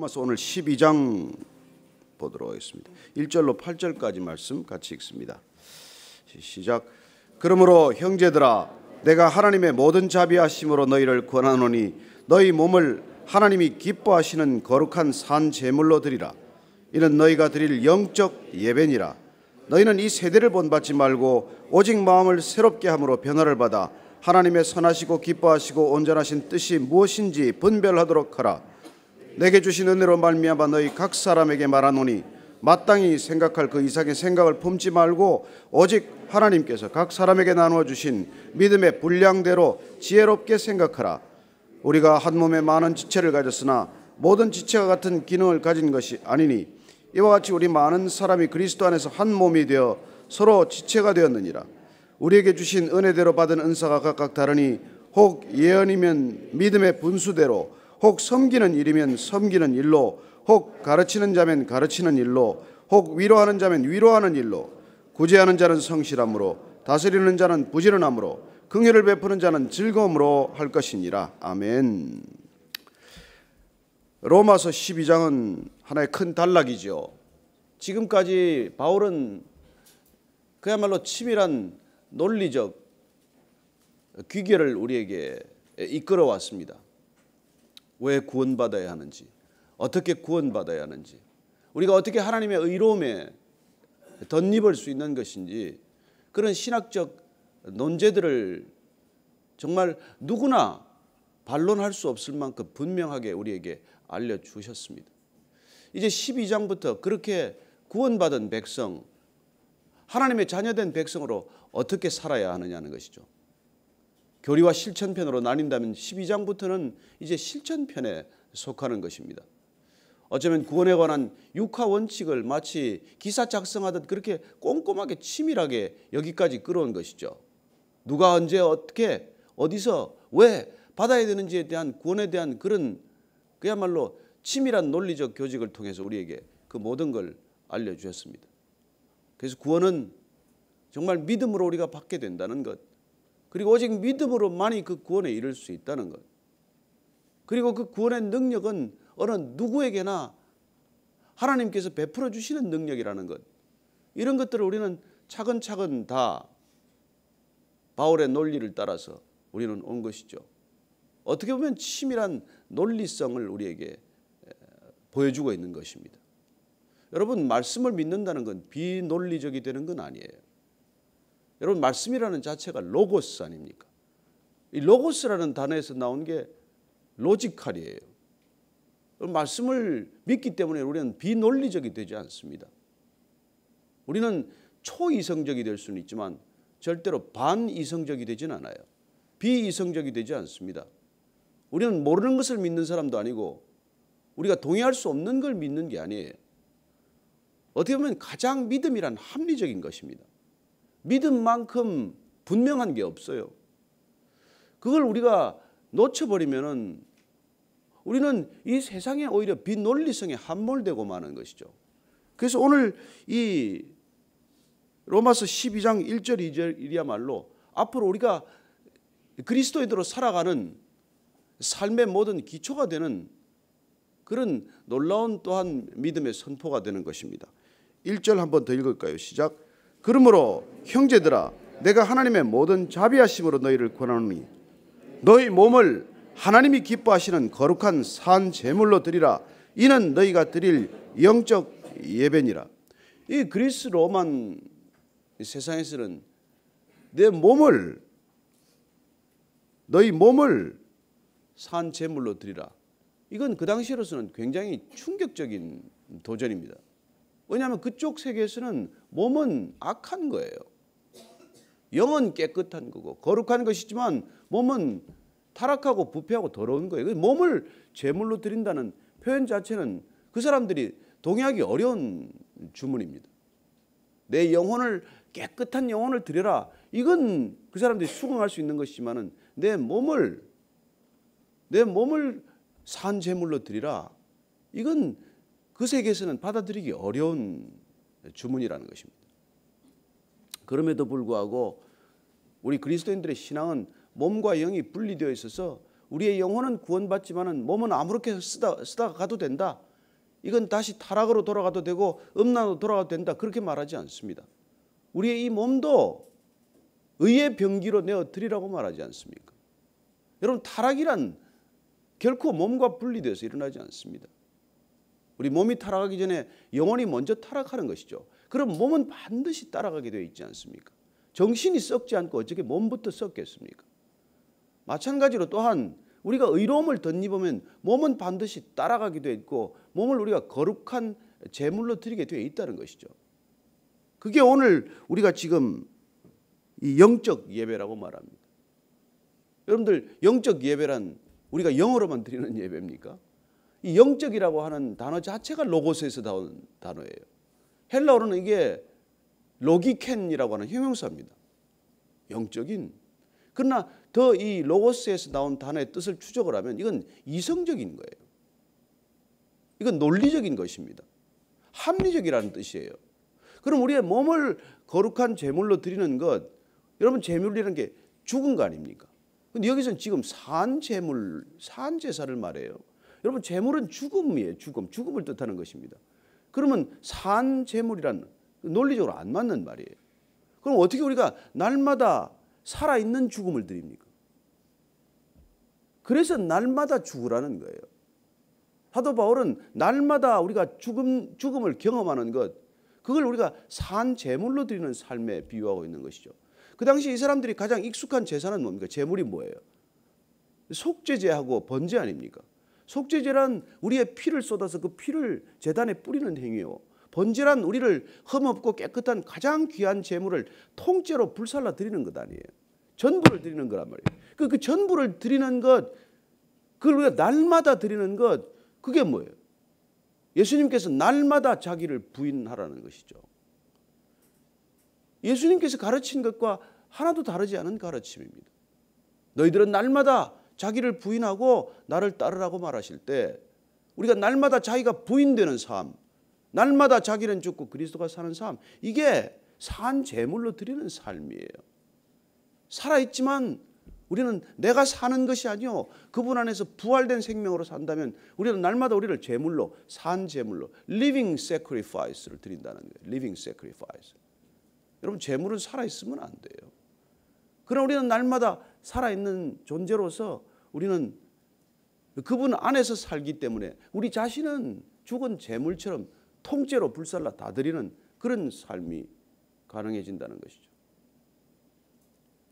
로마서 오늘 12장 보도록 하겠습니다. 1절로 8절까지 말씀 같이 읽습니다. 시작. 그러므로 형제들아, 내가 하나님의 모든 자비하심으로 너희를 권하노니 너희 몸을 하나님이 기뻐하시는 거룩한 산 제물로 드리라. 이는 너희가 드릴 영적 예배니라. 너희는 이 세대를 본받지 말고 오직 마음을 새롭게 함으로 변화를 받아 하나님의 선하시고 기뻐하시고 온전하신 뜻이 무엇인지 분별하도록 하라. 내게 주신 은혜로 말미암아 너희 각 사람에게 말하노니 마땅히 생각할 그 이상의 생각을 품지 말고 오직 하나님께서 각 사람에게 나누어 주신 믿음의 분량대로 지혜롭게 생각하라. 우리가 한 몸에 많은 지체를 가졌으나 모든 지체가 같은 기능을 가진 것이 아니니 이와 같이 우리 많은 사람이 그리스도 안에서 한 몸이 되어 서로 지체가 되었느니라. 우리에게 주신 은혜대로 받은 은사가 각각 다르니 혹 예언이면 믿음의 분수대로, 혹 섬기는 일이면 섬기는 일로, 혹 가르치는 자면 가르치는 일로, 혹 위로하는 자면 위로하는 일로, 구제하는 자는 성실함으로, 다스리는 자는 부지런함으로, 긍휼을 베푸는 자는 즐거움으로 할 것이니라. 아멘. 로마서 12장은 하나의 큰 단락이죠. 지금까지 바울은 그야말로 치밀한 논리적 귀결을 우리에게 이끌어 왔습니다. 왜 구원받아야 하는지, 어떻게 구원받아야 하는지, 우리가 어떻게 하나님의 의로움에 덧입을 수 있는 것인지, 그런 신학적 논제들을 정말 누구나 반론할 수 없을 만큼 분명하게 우리에게 알려주셨습니다. 이제 12장부터 그렇게 구원받은 백성, 하나님의 자녀된 백성으로 어떻게 살아야 하느냐는 것이죠. 교리와 실천편으로 나뉜다면 12장부터는 이제 실천편에 속하는 것입니다. 어쩌면 구원에 관한 육하 원칙을 마치 기사 작성하듯 그렇게 꼼꼼하게 치밀하게 여기까지 끌어온 것이죠. 누가 언제 어떻게 어디서 왜 받아야 되는지에 대한 구원에 대한 그런 그야말로 치밀한 논리적 교직을 통해서 우리에게 그 모든 걸 알려주셨습니다. 그래서 구원은 정말 믿음으로 우리가 받게 된다는 것, 그리고 오직 믿음으로만이 그 구원에 이를 수 있다는 것, 그리고 그 구원의 능력은 어느 누구에게나 하나님께서 베풀어 주시는 능력이라는 것, 이런 것들을 우리는 차근차근 다 바울의 논리를 따라서 우리는 온 것이죠. 어떻게 보면 치밀한 논리성을 우리에게 보여주고 있는 것입니다. 여러분, 말씀을 믿는다는 건 비논리적이 되는 건 아니에요. 여러분, 말씀이라는 자체가 로고스 아닙니까? 이 로고스라는 단어에서 나온 게 로지컬이에요. 말씀을 믿기 때문에 우리는 비논리적이 되지 않습니다. 우리는 초이성적이 될 수는 있지만 절대로 반이성적이 되지는 않아요. 비이성적이 되지 않습니다. 우리는 모르는 것을 믿는 사람도 아니고 우리가 동의할 수 없는 걸 믿는 게 아니에요. 어떻게 보면 가장 믿음이란 합리적인 것입니다. 믿음만큼 분명한 게 없어요. 그걸 우리가 놓쳐버리면은 우리는 이 세상에 오히려 비논리성에 함몰되고 마는 것이죠. 그래서 오늘 이 로마서 12장 1절 2절이야말로 앞으로 우리가 그리스도인으로 살아가는 삶의 모든 기초가 되는 그런 놀라운 또한 믿음의 선포가 되는 것입니다. 1절 한번 더 읽을까요? 시작. 그러므로 형제들아, 내가 하나님의 모든 자비하심으로 너희를 권하노니 너희 몸을 하나님이 기뻐하시는 거룩한 산 제물로 드리라. 이는 너희가 드릴 영적 예배니라. 이 그리스 로만 세상에서는 너희 몸을 산 제물로 드리라. 이건 그 당시로서는 굉장히 충격적인 도전입니다. 왜냐하면 그쪽 세계에서는 몸은 악한 거예요. 영은 깨끗한 거고 거룩한 것이지만 몸은 타락하고 부패하고 더러운 거예요. 몸을 제물로 드린다는 표현 자체는 그 사람들이 동의하기 어려운 주문입니다. 내 영혼을 깨끗한 영혼을 드려라. 이건 그 사람들이 수긍할 수 있는 것이지만은 내 몸을 산 제물로 드리라. 이건 그 세계에서는 받아들이기 어려운 주문이라는 것입니다. 그럼에도 불구하고 우리 그리스도인들의 신앙은 몸과 영이 분리되어 있어서 우리의 영혼은 구원받지만은 몸은 아무렇게 쓰다가 가도 된다. 이건 다시 타락으로 돌아가도 되고 음란으로 돌아가도 된다 그렇게 말하지 않습니다. 우리의 이 몸도 의의 병기로 내어드리라고 말하지 않습니까? 여러분 타락이란 결코 몸과 분리돼서 일어나지 않습니다. 우리 몸이 타락하기 전에 영혼이 먼저 타락하는 것이죠. 그럼 몸은 반드시 따라가게 되어 있지 않습니까? 정신이 썩지 않고 어떻게 몸부터 썩겠습니까? 마찬가지로 또한 우리가 의로움을 덧입으면 몸은 반드시 따라가게 되어 있고 몸을 우리가 거룩한 제물로 드리게 되어 있다는 것이죠. 그게 오늘 우리가 지금 이 영적 예배라고 말합니다. 여러분들 영적 예배란 우리가 영어로만 드리는 예배입니까? 이 영적이라고 하는 단어 자체가 로고스에서 나온 단어예요. 헬라어로는 이게 로기켄이라고 하는 형용사입니다. 영적인. 그러나 더 이 로고스에서 나온 단어의 뜻을 추적을 하면 이건 이성적인 거예요. 이건 논리적인 것입니다. 합리적이라는 뜻이에요. 그럼 우리의 몸을 거룩한 제물로 드리는 것, 여러분 제물이라는 게 죽은 거 아닙니까? 근데 여기서는 지금 산 제물, 산 제사를 말해요. 여러분 제물은 죽음이에요. 죽음을 뜻하는 것입니다. 그러면 산 제물이란 논리적으로 안 맞는 말이에요. 그럼 어떻게 우리가 날마다 살아있는 죽음을 드립니까? 그래서 날마다 죽으라는 거예요. 사도 바울은 날마다 우리가 죽음을 경험하는 것, 그걸 우리가 산 제물로 드리는 삶에 비유하고 있는 것이죠. 그 당시 이 사람들이 가장 익숙한 제사는 뭡니까? 제물이 뭐예요? 속죄제하고 번제 아닙니까? 속죄제란 우리의 피를 쏟아서 그 피를 제단에 뿌리는 행위요. 번제란 우리를 흠없고 깨끗한 가장 귀한 제물을 통째로 불살라 드리는 것 아니에요. 전부를 드리는 거란 말이에요. 그 전부를 드리는 것, 그걸 우리가 날마다 드리는 것, 그게 뭐예요? 예수님께서 날마다 자기를 부인하라는 것이죠. 예수님께서 가르친 것과 하나도 다르지 않은 가르침입니다. 너희들은 날마다 자기를 부인하고 나를 따르라고 말하실 때 우리가 날마다 자기가 부인되는 삶, 날마다 자기는 죽고 그리스도가 사는 삶, 이게 산 제물로 드리는 삶이에요. 살아있지만 우리는 내가 사는 것이 아니요 그분 안에서 부활된 생명으로 산다면 우리는 날마다 우리를 제물로, 산 제물로 living sacrifice를 드린다는 거예요. living sacrifice. 여러분 제물은 살아있으면 안 돼요. 그러나 우리는 날마다 살아있는 존재로서 우리는 그분 안에서 살기 때문에 우리 자신은 죽은 제물처럼 통째로 불살라 다 드리는 그런 삶이 가능해진다는 것이죠.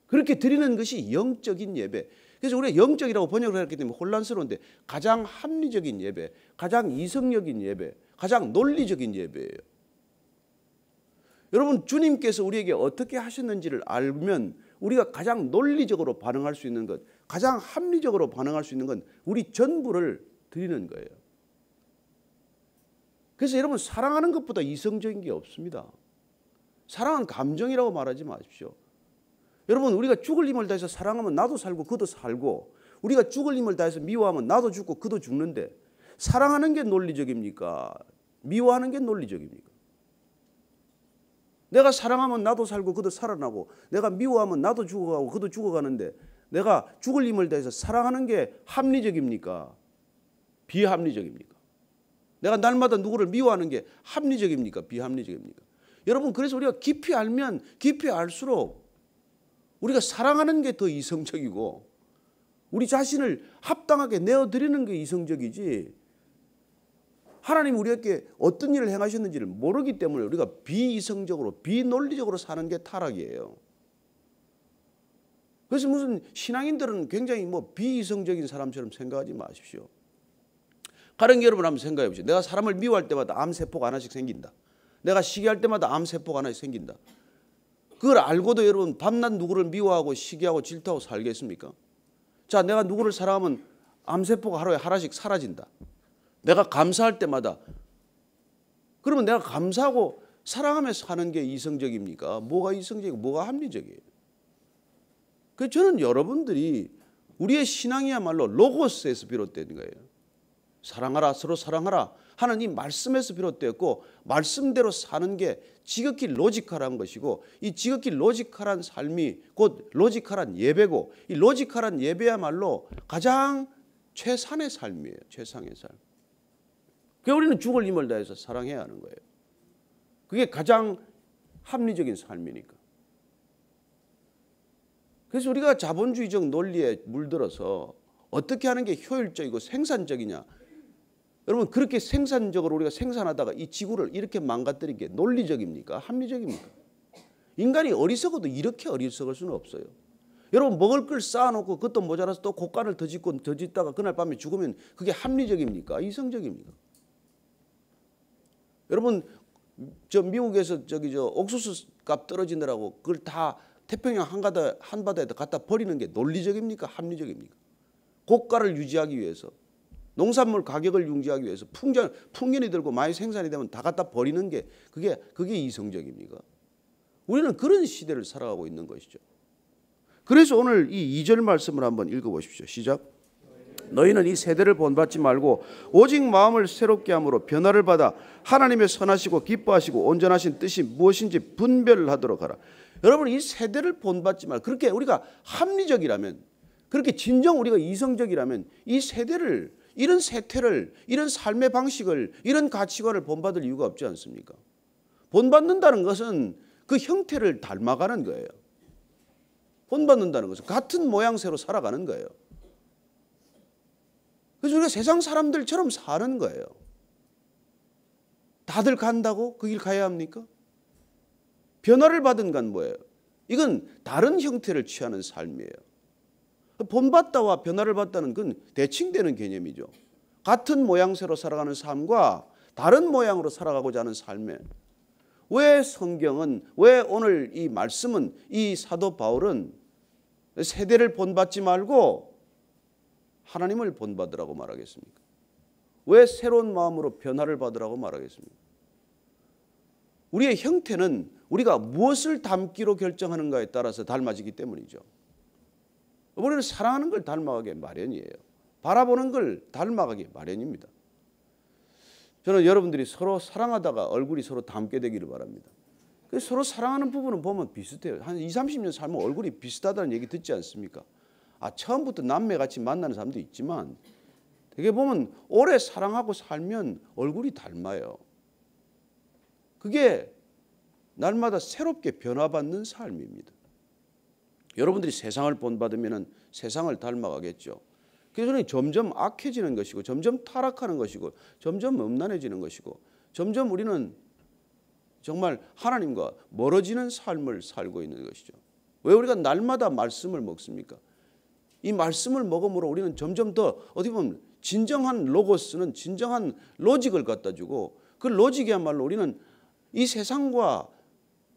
그렇게 드리는 것이 영적인 예배. 그래서 우리가 영적이라고 번역을 했기 때문에 혼란스러운데 가장 합리적인 예배, 가장 이성적인 예배, 가장 논리적인 예배예요. 여러분 주님께서 우리에게 어떻게 하셨는지를 알면 우리가 가장 논리적으로 반응할 수 있는 것, 가장 합리적으로 반응할 수 있는 건 우리 전부를 드리는 거예요. 그래서 여러분 사랑하는 것보다 이성적인 게 없습니다. 사랑은 감정이라고 말하지 마십시오. 여러분 우리가 죽을 힘을 다해서 사랑하면 나도 살고 그도 살고 우리가 죽을 힘을 다해서 미워하면 나도 죽고 그도 죽는데 사랑하는 게 논리적입니까? 미워하는 게 논리적입니까? 내가 사랑하면 나도 살고 그도 살아나고 내가 미워하면 나도 죽어가고 그도 죽어가는데 내가 죽을 힘을 다해서 사랑하는 게 합리적입니까? 비합리적입니까? 내가 날마다 누구를 미워하는 게 합리적입니까? 비합리적입니까? 여러분 그래서 우리가 깊이 알면 깊이 알수록 우리가 사랑하는 게 더 이성적이고 우리 자신을 합당하게 내어드리는 게 이성적이지 하나님 우리에게 어떤 일을 행하셨는지를 모르기 때문에 우리가 비이성적으로 비논리적으로 사는 게 타락이에요. 그래서 무슨 신앙인들은 굉장히 비이성적인 사람처럼 생각하지 마십시오. 가령 여러분 한번 생각해 보십시오. 내가 사람을 미워할 때마다 암세포가 하나씩 생긴다. 내가 시기할 때마다 암세포가 하나씩 생긴다. 그걸 알고도 여러분 밤낮 누구를 미워하고 시기하고 질투하고 살겠습니까? 자, 내가 누구를 사랑하면 암세포가 하루에 하나씩 사라진다. 내가 감사할 때마다 그러면 내가 감사하고 사랑하며 사는 게 이성적입니까? 뭐가 이성적이고 뭐가 합리적이에요? 그래서 저는 여러분들이 우리의 신앙이야말로 로고스에서 비롯된 거예요. 사랑하라 서로 사랑하라 하는 이 말씀에서 비롯되었고 말씀대로 사는 게 지극히 로지컬한 것이고 이 지극히 로지컬한 삶이 곧 로지컬한 예배고 이 로지컬한 예배야말로 가장 최상의 삶이에요. 최상의 삶. 그러니까 우리는 죽을 힘을 다해서 사랑해야 하는 거예요. 그게 가장 합리적인 삶이니까. 그래서 우리가 자본주의적 논리에 물들어서 어떻게 하는 게 효율적이고 생산적이냐. 여러분 그렇게 생산적으로 우리가 생산하다가 이 지구를 이렇게 망가뜨린 게 논리적입니까? 합리적입니까? 인간이 어리석어도 이렇게 어리석을 수는 없어요. 여러분 먹을 걸 쌓아놓고 그것도 모자라서 또 고간을 더 짓고 더 짓다가 그날 밤에 죽으면 그게 합리적입니까? 이성적입니까? 여러분 저 미국에서 옥수수 값 떨어지느라고 그걸 다 태평양 한바다에다 갖다 버리는 게 논리적입니까? 합리적입니까? 고가를 유지하기 위해서 농산물 가격을 유지하기 위해서 풍년이 들고 많이 생산이 되면 다 갖다 버리는 게 그게 이성적입니까? 우리는 그런 시대를 살아가고 있는 것이죠. 그래서 오늘 이 2절 말씀을 한번 읽어보십시오. 시작. 너희는 이 세대를 본받지 말고 오직 마음을 새롭게 함으로 변화를 받아 하나님의 선하시고 기뻐하시고 온전하신 뜻이 무엇인지 분별하도록 하라. 여러분 이 세대를 본받지 말고 그렇게 우리가 합리적이라면 그렇게 진정 우리가 이성적이라면 이 세대를 이런 세태를 이런 삶의 방식을 이런 가치관을 본받을 이유가 없지 않습니까? 본받는다는 것은 그 형태를 닮아가는 거예요. 본받는다는 것은 같은 모양새로 살아가는 거예요. 그래서 우리가 세상 사람들처럼 사는 거예요. 다들 간다고 그 길 가야 합니까? 변화를 받은 건 뭐예요? 이건 다른 형태를 취하는 삶이에요. 본받다와 변화를 받다는 건 대칭되는 개념이죠. 같은 모양새로 살아가는 삶과 다른 모양으로 살아가고자 하는 삶에 왜 성경은 왜 오늘 이 말씀은 이 사도 바울은 세대를 본받지 말고 하나님을 본받으라고 말하겠습니까? 왜 새로운 마음으로 변화를 받으라고 말하겠습니까? 우리의 형태는 우리가 무엇을 닮기로 결정하는가에 따라서 달라지기 때문이죠. 우리는 사랑하는 걸 닮아가기 마련이에요. 바라보는 걸 닮아가기 마련입니다. 저는 여러분들이 서로 사랑하다가 얼굴이 서로 닮게 되기를 바랍니다. 서로 사랑하는 부분은 보면 비슷해요. 한 20, 30년 살면 얼굴이 비슷하다는 얘기 듣지 않습니까? 처음부터 남매같이 만나는 사람도 있지만 되게 보면 오래 사랑하고 살면 얼굴이 닮아요. 그게 날마다 새롭게 변화받는 삶입니다. 여러분들이 세상을 본받으면 세상을 닮아가겠죠. 그래서 점점 악해지는 것이고 점점 타락하는 것이고 점점 음란해지는 것이고 점점 우리는 정말 하나님과 멀어지는 삶을 살고 있는 것이죠. 왜 우리가 날마다 말씀을 먹습니까? 이 말씀을 먹음으로 우리는 점점 더 어떻게 보면 진정한 로고스는 진정한 로직을 갖다 주고 그 로직이야말로 우리는 이 세상과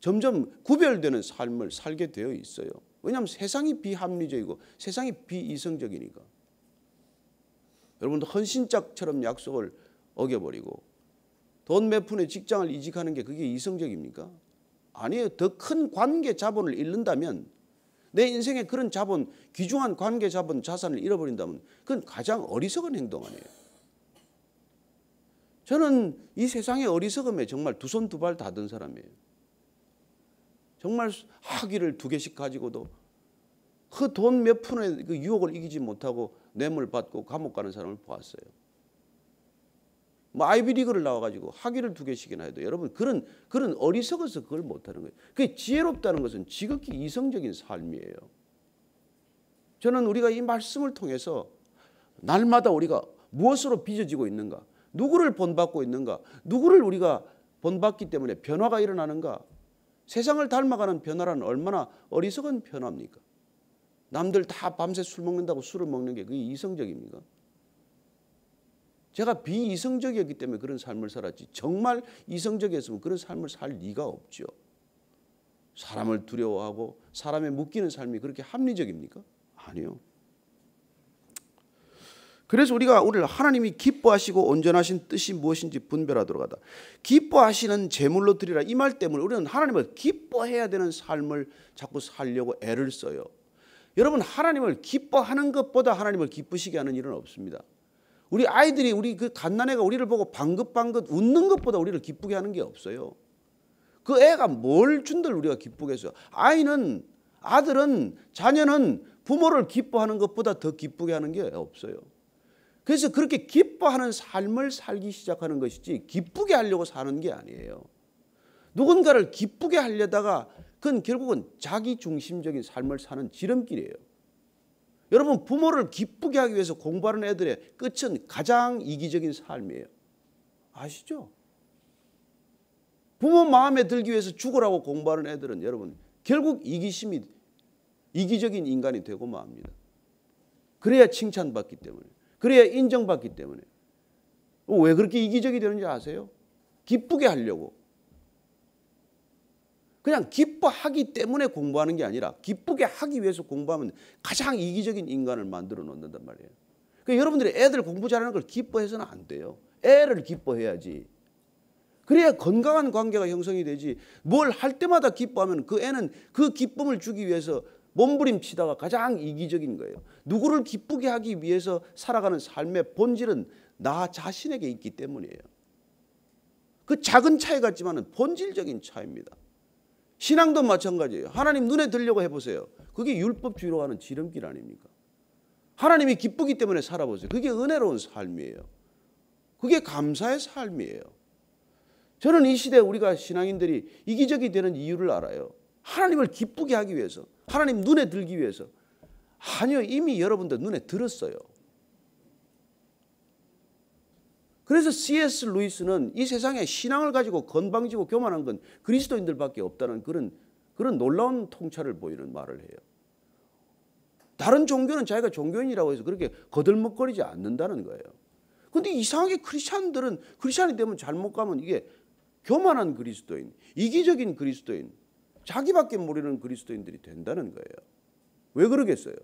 점점 구별되는 삶을 살게 되어 있어요. 왜냐하면 세상이 비합리적이고 세상이 비이성적이니까. 여러분도 헌신짝처럼 약속을 어겨버리고 돈 몇 푼에 직장을 이직하는 게 그게 이성적입니까? 아니에요. 더 큰 관계 자본을 잃는다면 내 인생에 그런 자본, 귀중한 관계 자본, 자산을 잃어버린다면 그건 가장 어리석은 행동 아니에요. 저는 이 세상의 어리석음에 정말 두 손 두 발 다 든 사람이에요. 정말 학위를 2개씩 가지고도 그 돈 몇 푼의 그 유혹을 이기지 못하고 뇌물 받고 감옥 가는 사람을 보았어요. 아이비리그를 나와가지고 학위를 2개씩이나 해도 여러분 그런 어리석어서 그걸 못하는 거예요. 그게 지혜롭다는 것은 지극히 이성적인 삶이에요. 저는 우리가 이 말씀을 통해서 날마다 우리가 무엇으로 빚어지고 있는가, 누구를 본받고 있는가, 누구를 우리가 본받기 때문에 변화가 일어나는가. 세상을 닮아가는 변화란 얼마나 어리석은 변화입니까? 남들 다 밤새 술 먹는다고 술을 먹는 게 그게 이성적입니까? 제가 비이성적이었기 때문에 그런 삶을 살았지 정말 이성적이었으면 그런 삶을 살 리가 없죠. 사람을 두려워하고 사람에 묶이는 삶이 그렇게 합리적입니까? 아니요. 그래서 우리가 오늘 하나님이 기뻐하시고 온전하신 뜻이 무엇인지 분별하도록 하다. 기뻐하시는 제물로 드리라 이 말 때문에 우리는 하나님을 기뻐해야 되는 삶을 자꾸 살려고 애를 써요. 여러분 하나님을 기뻐하는 것보다 하나님을 기쁘시게 하는 일은 없습니다. 우리 아이들이 우리 그 갓난애가 우리를 보고 방긋방긋 웃는 것보다 우리를 기쁘게 하는 게 없어요. 그 애가 뭘 준들 우리가 기쁘게 해서 아이는 아들은 자녀는 부모를 기뻐하는 것보다 더 기쁘게 하는 게 없어요. 그래서 그렇게 기뻐하는 삶을 살기 시작하는 것이지 기쁘게 하려고 사는 게 아니에요. 누군가를 기쁘게 하려다가 그건 결국은 자기 중심적인 삶을 사는 지름길이에요. 여러분, 부모를 기쁘게 하기 위해서 공부하는 애들의 끝은 가장 이기적인 삶이에요. 아시죠? 부모 마음에 들기 위해서 죽으라고 공부하는 애들은 여러분 결국 이기적인 인간이 되고 맙니다. 그래야 칭찬받기 때문에, 그래야 인정받기 때문에. 왜 그렇게 이기적이 되는지 아세요? 기쁘게 하려고. 그냥 기뻐하기 때문에 공부하는 게 아니라 기쁘게 하기 위해서 공부하면 가장 이기적인 인간을 만들어 놓는단 말이에요. 그러니까 여러분들이 애들 공부 잘하는 걸 기뻐해서는 안 돼요. 애를 기뻐해야지. 그래야 건강한 관계가 형성이 되지. 뭘 할 때마다 기뻐하면 그 애는 그 기쁨을 주기 위해서 몸부림치다가 가장 이기적인 거예요. 누구를 기쁘게 하기 위해서 살아가는 삶의 본질은 나 자신에게 있기 때문이에요. 그 작은 차이 같지만 본질적인 차이입니다. 신앙도 마찬가지예요. 하나님 눈에 들려고 해보세요. 그게 율법주의로 가는 지름길 아닙니까? 하나님이 기쁘기 때문에 살아보세요. 그게 은혜로운 삶이에요. 그게 감사의 삶이에요. 저는 이 시대에 우리가 신앙인들이 이기적이 되는 이유를 알아요. 하나님을 기쁘게 하기 위해서, 하나님 눈에 들기 위해서. 아니요, 이미 여러분들 눈에 들었어요. 그래서 C.S. 루이스는 이 세상에 신앙을 가지고 건방지고 교만한 건 그리스도인들밖에 없다는 그런 놀라운 통찰을 보이는 말을 해요. 다른 종교는 자기가 종교인이라고 해서 그렇게 거들먹거리지 않는다는 거예요. 그런데 이상하게 크리스찬이 되면 잘못 가면 이게 교만한 그리스도인, 이기적인 그리스도인, 자기밖에 모르는 그리스도인들이 된다는 거예요. 왜 그러겠어요?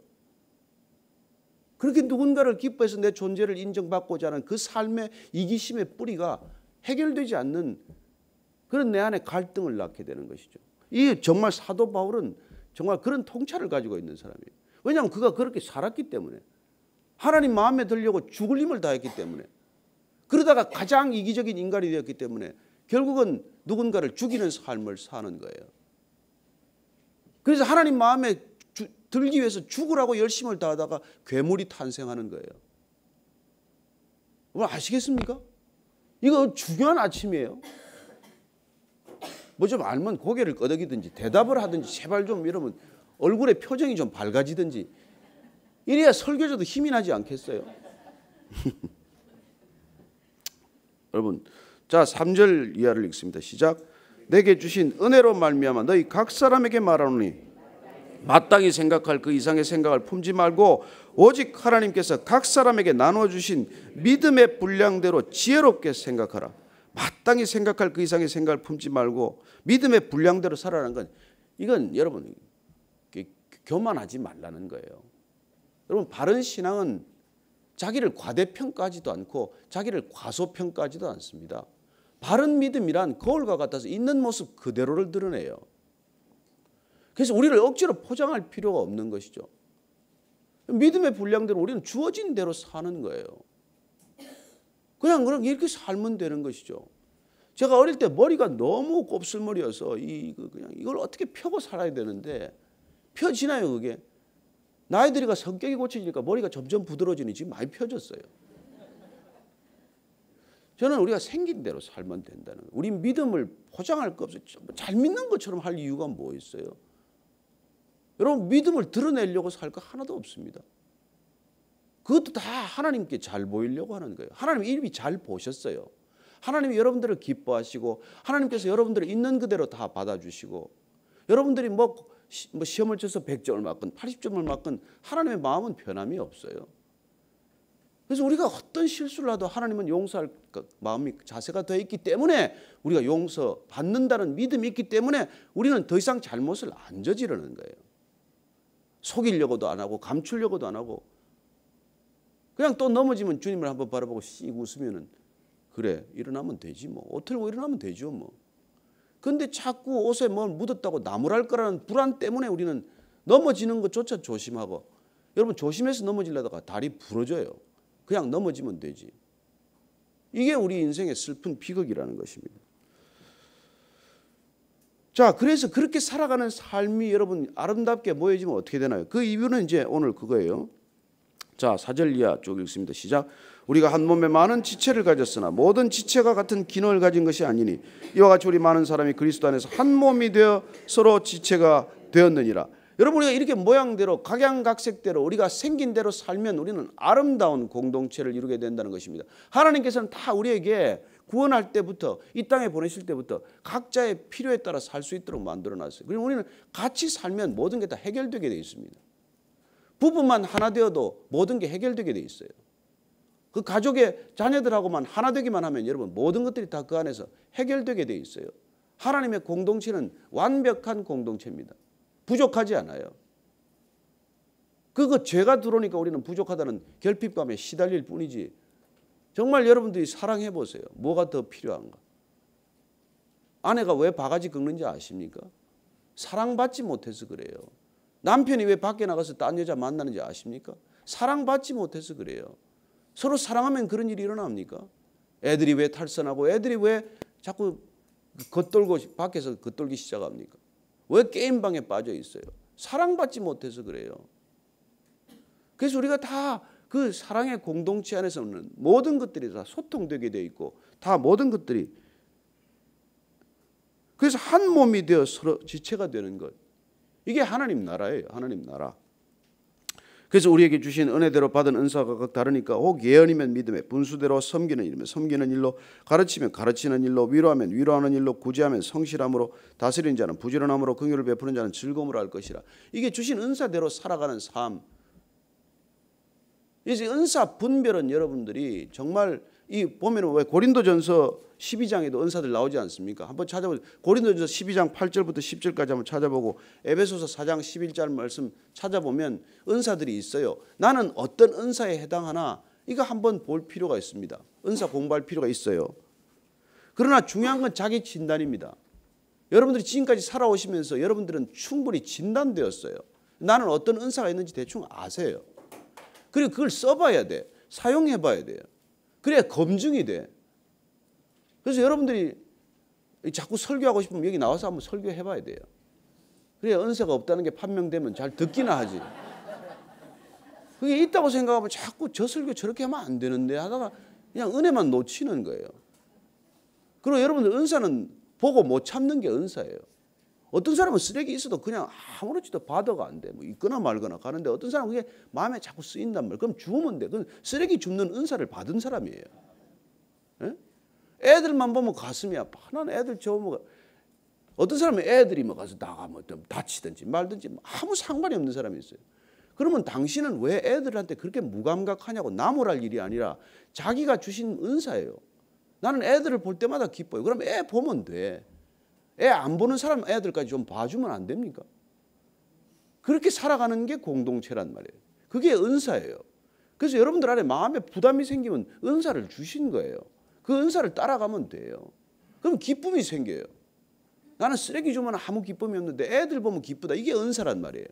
그렇게 누군가를 기뻐해서 내 존재를 인정받고자 하는 그 삶의 이기심의 뿌리가 해결되지 않는 그런 내 안에 갈등을 낳게 되는 것이죠. 이 정말 사도 바울은 정말 그런 통찰을 가지고 있는 사람이에요. 왜냐하면 그가 그렇게 살았기 때문에, 하나님 마음에 들려고 죽을 힘을 다했기 때문에, 그러다가 가장 이기적인 인간이 되었기 때문에 결국은 누군가를 죽이는 삶을 사는 거예요. 그래서 하나님 마음에 들기 위해서 죽으라고 열심을 다하다가 괴물이 탄생하는 거예요. 여러분 아시겠습니까? 이거 중요한 아침이에요. 뭐 좀 알면 고개를 끄덕이든지 대답을 하든지 제발 좀 이러면 얼굴에 표정이 좀 밝아지든지 이래야 설교자도 힘이 나지 않겠어요? 여러분, 자 3절 이하를 읽습니다. 시작. 내게 주신 은혜로 말미암아 너희 각 사람에게 말하노니 마땅히 생각할 그 이상의 생각을 품지 말고 오직 하나님께서 각 사람에게 나눠주신 믿음의 분량대로 지혜롭게 생각하라. 마땅히 생각할 그 이상의 생각을 품지 말고 믿음의 분량대로 살아라는 건 이건 여러분 교만하지 말라는 거예요. 여러분 바른 신앙은 자기를 과대평가하지도 않고 자기를 과소평가하지도 않습니다. 바른 믿음이란 거울과 같아서 있는 모습 그대로를 드러내요. 그래서 우리를 억지로 포장할 필요가 없는 것이죠. 믿음의 분량대로 우리는 주어진 대로 사는 거예요. 그냥 이렇게 살면 되는 것이죠. 제가 어릴 때 머리가 너무 곱슬머리여서 그냥 이걸 어떻게 펴고 살아야 되는데 펴지나요 그게? 나이 들이가 성격이 고쳐지니까 머리가 점점 부드러워지니 지금 많이 펴졌어요. 저는 우리가 생긴 대로 살면 된다는 거예요. 우리 믿음을 포장할 거 없어요. 잘 믿는 것처럼 할 이유가 뭐 있어요? 여러분 믿음을 드러내려고 살 거 하나도 없습니다. 그것도 다 하나님께 잘 보이려고 하는 거예요. 하나님 이미 잘 보셨어요. 하나님이 여러분들을 기뻐하시고 하나님께서 여러분들을 있는 그대로 다 받아주시고 여러분들이 뭐 시험을 쳐서 100점을 맞건 80점을 맞건 하나님의 마음은 변함이 없어요. 그래서 우리가 어떤 실수를 해도 하나님은 용서할 마음이 자세가 되어 있기 때문에 우리가 용서받는다는 믿음이 있기 때문에 우리는 더 이상 잘못을 안 저지르는 거예요. 속이려고도 안 하고 감추려고도 안 하고 그냥 또 넘어지면 주님을 한번 바라보고 씩 웃으면은 그래 일어나면 되지 뭐 옷 털고 일어나면 되죠 뭐. 그런데 자꾸 옷에 뭘 묻었다고 나무랄 거라는 불안 때문에 우리는 넘어지는 것조차 조심하고 여러분 조심해서 넘어지려다가 다리 부러져요. 그냥 넘어지면 되지. 이게 우리 인생의 슬픈 비극이라는 것입니다. 자, 그래서 그렇게 살아가는 삶이 여러분 아름답게 보여지면 어떻게 되나요? 그 이유는 이제 오늘 그거예요. 자, 4절 이하 쭉 읽습니다. 시작. 우리가 한 몸에 많은 지체를 가졌으나 모든 지체가 같은 기능을 가진 것이 아니니 이와 같이 우리 많은 사람이 그리스도 안에서 한 몸이 되어 서로 지체가 되었느니라. 여러분, 우리가 이렇게 모양대로 각양각색대로 우리가 생긴 대로 살면 우리는 아름다운 공동체를 이루게 된다는 것입니다. 하나님께서는 다 우리에게 구원할 때부터 이 땅에 보내실 때부터 각자의 필요에 따라 살 수 있도록 만들어놨어요. 그리고 우리는 같이 살면 모든 게 다 해결되게 되어 있습니다. 부부만 하나 되어도 모든 게 해결되게 되어 있어요. 그 가족의 자녀들하고만 하나 되기만 하면 여러분 모든 것들이 다 그 안에서 해결되게 되어 있어요. 하나님의 공동체는 완벽한 공동체입니다. 부족하지 않아요. 그거 죄가 들어오니까 우리는 부족하다는 결핍감에 시달릴 뿐이지. 정말 여러분들이 사랑해 보세요. 뭐가 더 필요한가? 아내가 왜 바가지 긁는지 아십니까? 사랑받지 못해서 그래요. 남편이 왜 밖에 나가서 딴 여자 만나는지 아십니까? 사랑받지 못해서 그래요. 서로 사랑하면 그런 일이 일어납니까? 애들이 왜 탈선하고 애들이 왜 자꾸 겉돌고 밖에서 겉돌기 시작합니까? 왜 게임방에 빠져 있어요? 사랑받지 못해서 그래요. 그래서 우리가 다 그 사랑의 공동체 안에서는 모든 것들이 다 소통되게 되어 있고 다 모든 것들이 그래서 한 몸이 되어 서로 지체가 되는 것. 이게 하나님 나라예요. 하나님 나라. 그래서 우리에게 주신 은혜대로 받은 은사가 각 다르니까 혹 예언이면 믿음에, 분수대로 섬기는 일이면 섬기는 일로, 가르치면 가르치는 일로, 위로하면 위로하는 일로, 구제하면 성실함으로, 다스리는 자는 부지런함으로, 긍휼을 베푸는 자는 즐거움으로 할 것이라. 이게 주신 은사대로 살아가는 삶. 이제 은사 분별은 여러분들이 정말 이 보면은 왜 고린도전서 12장에도 은사들 나오지 않습니까? 한번 찾아보세요. 고린도전서 12장 8절부터 10절까지 한번 찾아보고 에베소서 4장 11절 말씀 찾아보면 은사들이 있어요. 나는 어떤 은사에 해당하나 이거 한번 볼 필요가 있습니다. 은사 공부할 필요가 있어요. 그러나 중요한 건 자기 진단입니다. 여러분들이 지금까지 살아오시면서 여러분들은 충분히 진단되었어요. 나는 어떤 은사가 있는지 대충 아세요. 그리고 그걸 써봐야 돼. 사용해봐야 돼요. 그래야 검증이 돼. 그래서 여러분들이 자꾸 설교하고 싶으면 여기 나와서 한번 설교해봐야 돼요. 그래야 은사가 없다는 게 판명되면 잘 듣기나 하지. 그게 있다고 생각하면 자꾸 저 설교 저렇게 하면 안 되는데 하다가 그냥 은혜만 놓치는 거예요. 그리고 여러분들 은사는 보고 못 참는 게 은사예요. 어떤 사람은 쓰레기 있어도 그냥 아무렇지도 받아가 안 돼. 뭐 있거나 말거나 가는데 어떤 사람은 그게 마음에 자꾸 쓰인단 말이에요. 그럼 주우면 돼. 그건 쓰레기 줍는 은사를 받은 사람이에요. 에? 애들만 보면 가슴이 아파. 난 애들 좋으면 어떤 사람은 애들이 뭐 가서 나가면 다치든지 말든지 아무 상관이 없는 사람이 있어요. 그러면 당신은 왜 애들한테 그렇게 무감각하냐고 나무랄 일이 아니라 자기가 주신 은사예요. 나는 애들을 볼 때마다 기뻐요. 그럼 애 보면 돼. 애 안 보는 사람 애들까지 좀 봐주면 안 됩니까? 그렇게 살아가는 게 공동체란 말이에요. 그게 은사예요. 그래서 여러분들 안에 마음에 부담이 생기면 은사를 주신 거예요. 그 은사를 따라가면 돼요. 그럼 기쁨이 생겨요. 나는 쓰레기 주면 아무 기쁨이 없는데 애들 보면 기쁘다. 이게 은사란 말이에요.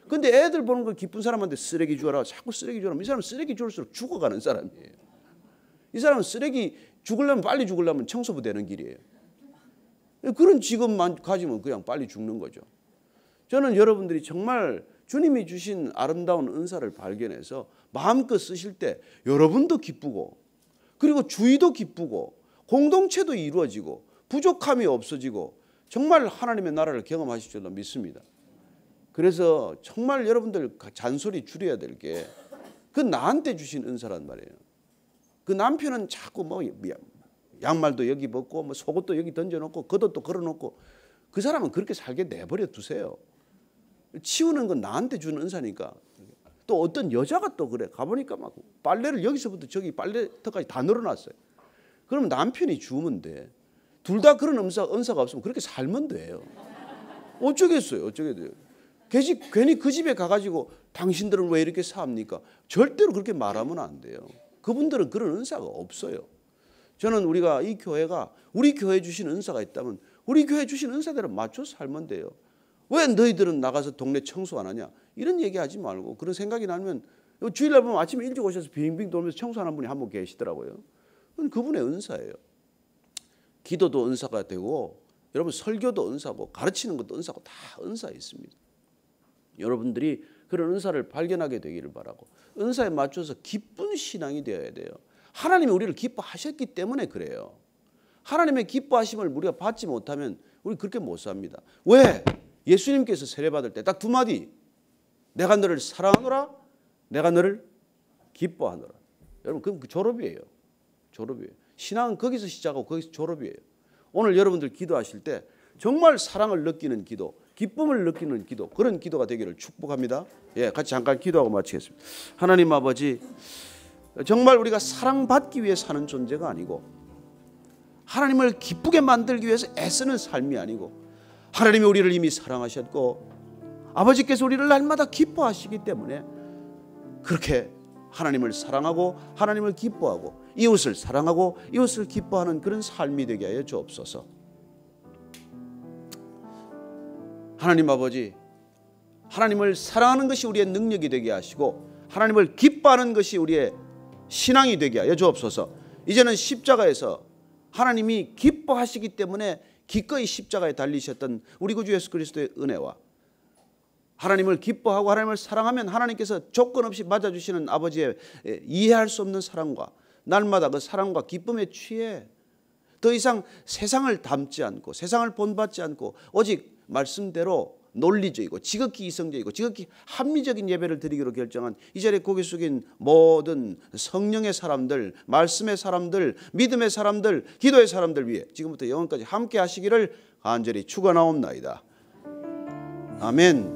근데 애들 보는 걸 기쁜 사람한테 쓰레기 주어라. 자꾸 쓰레기 주어라. 이 사람은 쓰레기 줄수록 죽어가는 사람이에요. 이 사람은 쓰레기 죽으려면 빨리 죽으려면 청소부 되는 길이에요. 그런 직업만 가지면 그냥 빨리 죽는 거죠. 저는 여러분들이 정말 주님이 주신 아름다운 은사를 발견해서 마음껏 쓰실 때 여러분도 기쁘고 그리고 주위도 기쁘고 공동체도 이루어지고 부족함이 없어지고 정말 하나님의 나라를 경험하실 줄로 믿습니다. 그래서 정말 여러분들 잔소리 줄여야 될 게 그 나한테 주신 은사란 말이에요. 그 남편은 자꾸 뭐 양말도 여기 벗고 뭐 속옷도 여기 던져놓고 겉옷도 걸어놓고 그 사람은 그렇게 살게 내버려 두세요. 치우는 건 나한테 주는 은사니까. 또 어떤 여자가 또 그래. 가보니까 막 빨래를 여기서부터 저기 빨래터까지 다 늘어놨어요. 그럼 남편이 주우면 돼. 둘 다 그런 은사가 없으면 그렇게 살면 돼요. 어쩌겠어요. 어쩌겠어요. 괜히 그 집에 가가지고 당신들은 왜 이렇게 삽니까? 절대로 그렇게 말하면 안 돼요. 그분들은 그런 은사가 없어요. 저는 우리가 이 교회가 우리 교회에 주신 은사가 있다면 우리 교회에 주신 은사대로 맞춰서 살면 돼요. 왜 너희들은 나가서 동네 청소 안 하냐? 이런 얘기하지 말고 그런 생각이 나면 주일날 보면 아침에 일찍 오셔서 빙빙 돌면서 청소하는 분이 한 분 계시더라고요. 그건 그분의 은사예요. 기도도 은사가 되고 여러분 설교도 은사고 가르치는 것도 은사고 다 은사 있습니다. 여러분들이 그런 은사를 발견하게 되기를 바라고 은사에 맞춰서 기쁜 신앙이 되어야 돼요. 하나님이 우리를 기뻐하셨기 때문에 그래요. 하나님의 기뻐하심을 우리가 받지 못하면 우리 그렇게 못 삽니다. 왜? 예수님께서 세례받을 때 딱 두 마디. 내가 너를 사랑하노라. 내가 너를 기뻐하노라. 여러분 그럼 그 졸업이에요. 졸업이에요. 신앙은 거기서 시작하고 거기서 졸업이에요. 오늘 여러분들 기도하실 때 정말 사랑을 느끼는 기도, 기쁨을 느끼는 기도, 그런 기도가 되기를 축복합니다. 예, 같이 잠깐 기도하고 마치겠습니다. 하나님 아버지, 정말 우리가 사랑받기 위해 사는 존재가 아니고 하나님을 기쁘게 만들기 위해서 애쓰는 삶이 아니고 하나님이 우리를 이미 사랑하셨고 아버지께서 우리를 날마다 기뻐하시기 때문에 그렇게 하나님을 사랑하고 하나님을 기뻐하고 이웃을 사랑하고 이웃을 기뻐하는 그런 삶이 되게 하여 주옵소서. 하나님 아버지, 하나님을 사랑하는 것이 우리의 능력이 되게 하시고 하나님을 기뻐하는 것이 우리의 신앙이 되게 하여 주옵소서. 이제는 십자가에서 하나님이 기뻐하시기 때문에 기꺼이 십자가에 달리셨던 우리 구주 예수 그리스도의 은혜와 하나님을 기뻐하고 하나님을 사랑하면 하나님께서 조건 없이 맞아주시는 아버지의 이해할 수 없는 사랑과 날마다 그 사랑과 기쁨에 취해 더 이상 세상을 닮지 않고 세상을 본받지 않고 오직 말씀대로 논리적이고 지극히 이성적이고 지극히 합리적인 예배를 드리기로 결정한 이 자리에 고개 숙인 모든 성령의 사람들, 말씀의 사람들, 믿음의 사람들, 기도의 사람들 위해 지금부터 영원까지 함께 하시기를 간절히 축원하옵나이다. 아멘.